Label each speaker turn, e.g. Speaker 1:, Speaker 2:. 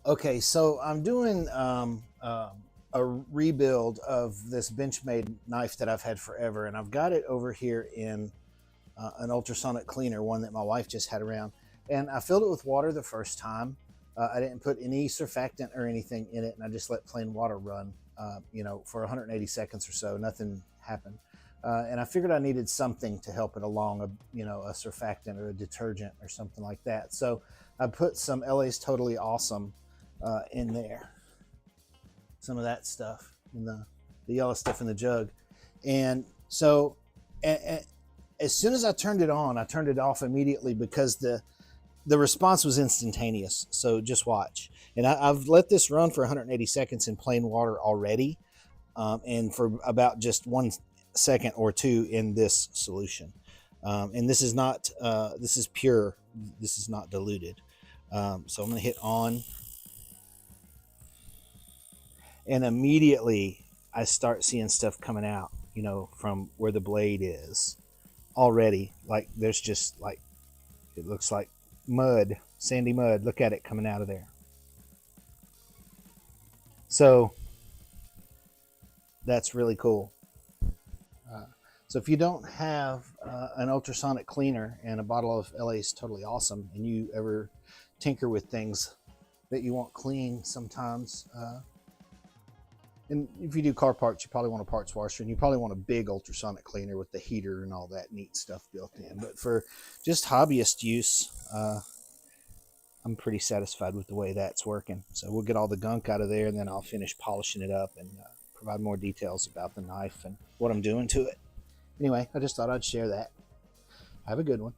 Speaker 1: Okay, so I'm doing a rebuild of this Benchmade knife that I've had forever, and I've got it over here in an ultrasonic cleaner, one that my wife just had around. And I filled it with water the first time. I didn't put any surfactant or anything in it, and I just let plain water run, for 180 seconds or so. Nothing happened. And I figured I needed something to help it along, a surfactant or a detergent or something like that. So I put some LA's Totally Awesome in there, some of that stuff in the yellow stuff in the jug. And so as soon as I turned it on, I turned it off immediately because the response was instantaneous. So just watch. And I've let this run for 180 seconds in plain water already, and for about just 1 second or two in this solution. And this is not, this is pure. This is not diluted. So I'm going to hit on. And immediately I start seeing stuff coming out, from where the blade is already. Like there's just like, it looks like mud, sandy mud. Look at it coming out of there. So that's really cool. So if you don't have an ultrasonic cleaner and a bottle of LA's Totally Awesome, and you ever tinker with things that you want clean sometimes, and if you do car parts, you probably want a parts washer, and you probably want a big ultrasonic cleaner with the heater and all that neat stuff built in. But for just hobbyist use, I'm pretty satisfied with the way that's working. So we'll get all the gunk out of there, and then I'll finish polishing it up and provide more details about the knife and what I'm doing to it. Anyway, I just thought I'd share that. Have a good one.